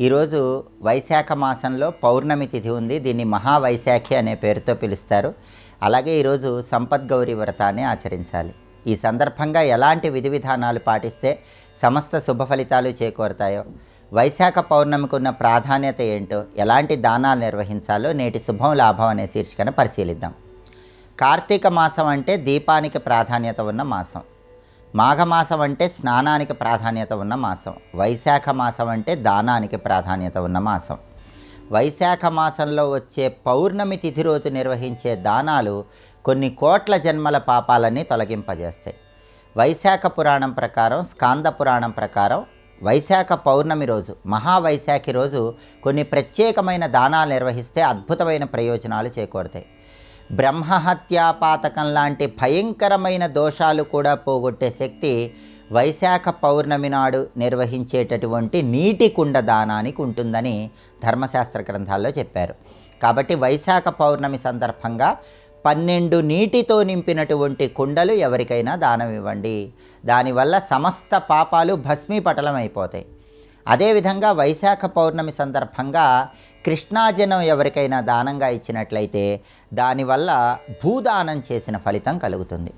ఈరోజు వైశాఖ మాసంలో పౌర్ణమి తిథి ఉంది. దీన్ని మహావైశాఖి అనే పేరుతో పిలుస్తారు. అలాగే ఈరోజు సంపద్గౌరి వ్రతాన్ని ఆచరించాలి. ఈ సందర్భంగా ఎలాంటి విధి విధానాలు పాటిస్తే సమస్త శుభ ఫలితాలు చేకూరుతాయో, వైశాఖ పౌర్ణమికి ఉన్న ప్రాధాన్యత ఏంటో, ఎలాంటి దానాలు నిర్వహించాలో నేటి శుభం లాభం అనే శీర్షికను పరిశీలిద్దాం. కార్తీక మాసం అంటే దీపానికి ప్రాధాన్యత ఉన్న మాసం. మాఘమాసం అంటే స్నానానికి ప్రాధాన్యత ఉన్న మాసం. వైశాఖ మాసం అంటే దానానికి ప్రాధాన్యత ఉన్న మాసం. వైశాఖ మాసంలో వచ్చే పౌర్ణమి తిథి రోజు నిర్వహించే దానాలు కొన్ని కోట్ల జన్మల పాపాలన్నీ తొలగింపజేస్తాయి. వైశాఖ పురాణం ప్రకారం, స్కాంద పురాణం ప్రకారం వైశాఖ పౌర్ణమి రోజు, మహావైశాఖి రోజు కొన్ని ప్రత్యేకమైన దానాలు నిర్వహిస్తే అద్భుతమైన ప్రయోజనాలు చేకూరుతాయి. బ్రహ్మహత్యాపాతకం లాంటి భయంకరమైన దోషాలు కూడా పోగొట్టే శక్తి వైశాఖ పౌర్ణమి నాడు నిర్వహించేటటువంటి నీటి కుండ దానానికి ఉంటుందని ధర్మశాస్త్ర గ్రంథాల్లో చెప్పారు. కాబట్టి వైశాఖ పౌర్ణమి సందర్భంగా 12 నీటితో నింపినటువంటి కుండలు ఎవరికైనా దానం ఇవ్వండి. దానివల్ల సమస్త పాపాలు భస్మీపటలం అయిపోతాయి. అదేవిధంగా వైశాఖ పౌర్ణమి సందర్భంగా కృష్ణాజనం ఎవరికైనా దానంగా ఇచ్చినట్లయితే దానివల్ల భూదానం చేసిన ఫలితం కలుగుతుంది.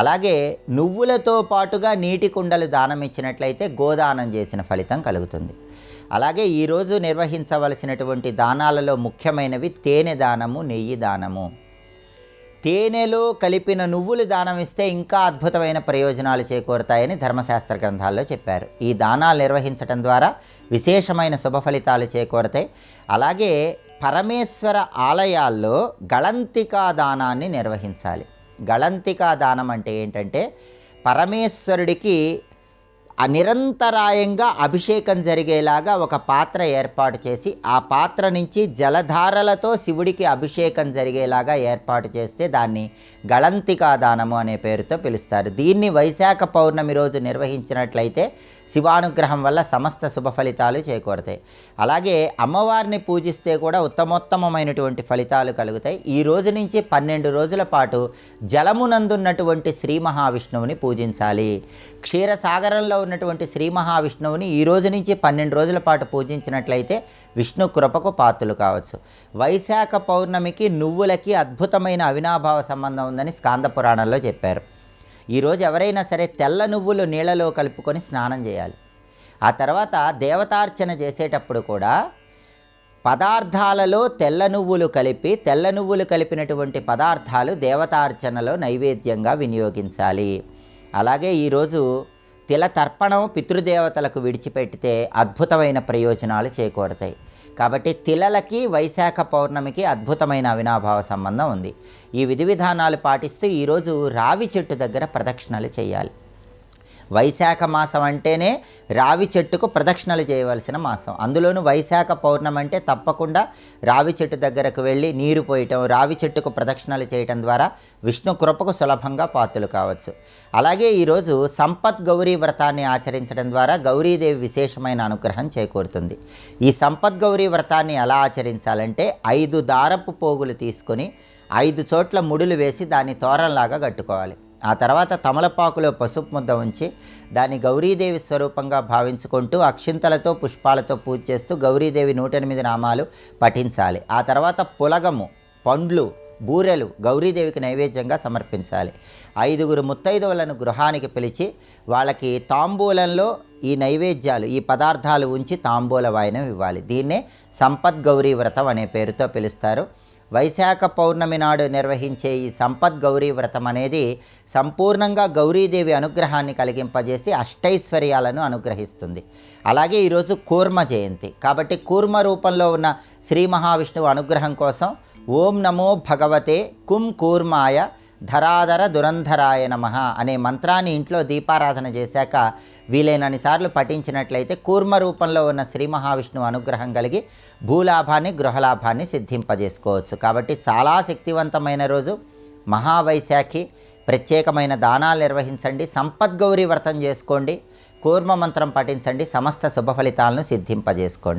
అలాగే నువ్వులతో పాటుగా నీటి కుండలు దానం ఇచ్చినట్లయితే గోదానం చేసిన ఫలితం కలుగుతుంది. అలాగే ఈరోజు నిర్వహించవలసినటువంటి దానాలలో ముఖ్యమైనవి తేనె దానము, నెయ్యి దానము. తేనెలో కలిపిన నువ్వులు దానం ఇస్తే ఇంకా అద్భుతమైన ప్రయోజనాలు చేకూరుతాయని ధర్మశాస్త్ర గ్రంథాల్లో చెప్పారు. ఈ దానాలు నిర్వహించడం ద్వారా విశేషమైన శుభ ఫలితాలు చేకూరుతాయి. అలాగే పరమేశ్వర ఆలయాల్లో గళంతికా దానాన్ని నిర్వహించాలి. గళంతికా దానం అంటే ఏంటంటే, పరమేశ్వరుడికి నిరంతరాయంగా అభిషేకం జరిగేలాగా ఒక పాత్ర ఏర్పాటు చేసి, ఆ పాత్ర నుంచి జలధారలతో శివుడికి అభిషేకం జరిగేలాగా ఏర్పాటు చేస్తే దాన్ని గళంతికా దానము అనే పేరుతో పిలుస్తారు. దీన్ని వైశాఖ పౌర్ణమి రోజు నిర్వహించినట్లయితే శివానుగ్రహం వల్ల సమస్త శుభ ఫలితాలు చేకూరుతాయి. అలాగే అమ్మవారిని పూజిస్తే కూడా ఉత్తమోత్తమైనటువంటి ఫలితాలు కలుగుతాయి. ఈ రోజు నుంచి 12 రోజుల పాటు జలమునందున్నటువంటి శ్రీ మహావిష్ణువుని పూజించాలి. క్షీరసాగరంలో ఉన్నటువంటి శ్రీ మహావిష్ణువుని ఈ రోజు నుంచి 12 రోజుల పాటు పూజించినట్లయితే విష్ణు కృపకు పాత్రులు కావచ్చు. వైశాఖ పౌర్ణమికి నువ్వులకి అద్భుతమైన అవినాభావ సంబంధం ఉందని స్కాంద పురాణంలో చెప్పారు. ఈరోజు ఎవరైనా సరే తెల్ల నువ్వులు నీళ్ళలో కలుపుకొని స్నానం చేయాలి. ఆ తర్వాత దేవతార్చన చేసేటప్పుడు కూడా పదార్థాలలో తెల్ల నువ్వులు కలిపినటువంటి పదార్థాలు దేవతార్చనలో నైవేద్యంగా వినియోగించాలి. అలాగే ఈరోజు తిల తర్పణం పితృదేవతలకు విడిచిపెట్టితే అద్భుతమైన ప్రయోజనాలు చేకూరుతాయి. కాబట్టి తిలలకి వైశాఖ పౌర్ణమికి అద్భుతమైన అవినాభావ సంబంధం ఉంది. ఈ విధి విధానాలు పాటిస్తూ ఈరోజు రావి చెట్టు దగ్గర ప్రదక్షిణలు చేయాలి. వైశాఖ మాసం అంటేనే రావి చెట్టుకు ప్రదక్షిణలు చేయవలసిన మాసం. అందులోనూ వైశాఖ పౌర్ణమి అంటే తప్పకుండా రావి చెట్టు దగ్గరకు వెళ్ళి నీరు పోయటం, రావి చెట్టుకు ప్రదక్షిణలు చేయటం ద్వారా విష్ణు కృపకు సులభంగా పాత్రలు కావచ్చు. అలాగే ఈరోజు సంపద్గౌరీ వ్రతాన్ని ఆచరించడం ద్వారా గౌరీదేవి విశేషమైన అనుగ్రహం చేకూరుతుంది. ఈ సంపద్గౌరీ వ్రతాన్ని ఎలా ఆచరించాలంటే 5 దారపు పోగులు తీసుకొని 5 చోట్ల ముడులు వేసి దాన్ని తోరణలాగా కట్టుకోవాలి. ఆ తర్వాత తమలపాకులో పసుపు ముద్ద ఉంచి దాన్ని గౌరీదేవి స్వరూపంగా భావించుకుంటూ అక్షింతలతో పుష్పాలతో పూజ చేస్తూ గౌరీదేవి 108 నామాలు పఠించాలి. ఆ తర్వాత పులగము, పండ్లు, బూరెలు గౌరీదేవికి నైవేద్యంగా సమర్పించాలి. 5 ముత్తైదువులను గృహానికి పిలిచి వాళ్ళకి తాంబూలంలో ఈ నైవేద్యాలు, ఈ పదార్థాలు ఉంచి తాంబూల వాయనం ఇవ్వాలి. దీన్నే సంపద్గౌరీ వ్రతం అనే పేరుతో పిలుస్తారు. వైశాఖ పౌర్ణమి నాడు నిర్వహించే ఈ సంపద్గౌరీ వ్రతం అనేది సంపూర్ణంగా గౌరీదేవి అనుగ్రహాన్ని కలిగింపజేసి అష్టైశ్వర్యాలను అనుగ్రహిస్తుంది. అలాగే ఈరోజు కూర్మ జయంతి. కాబట్టి కూర్మ రూపంలో ఉన్న శ్రీ మహావిష్ణువు అనుగ్రహం కోసం ఓం నమో భగవతే కుం కూర్మాయ ధరాధర దురంధరాయ నమః అనే మంత్రాన్ని ఇంట్లో దీపారాధన చేశాక వీలైనన్ని సార్లు పఠించినట్లయితే కూర్మ రూపంలో ఉన్న శ్రీ మహావిష్ణువు అనుగ్రహం కలిగి భూలాభాన్ని, గృహలాభాన్ని సిద్ధింపజేసుకోవచ్చు. కాబట్టి చాలా శక్తివంతమైన రోజు మహావైశాఖి. ప్రత్యేకమైన దానాలు నిర్వహించండి, సంపద్గౌరీ వ్రతం చేసుకోండి, కూర్మ మంత్రం పఠించండి, సమస్త శుభ ఫలితాలను సిద్ధింపజేసుకోండి.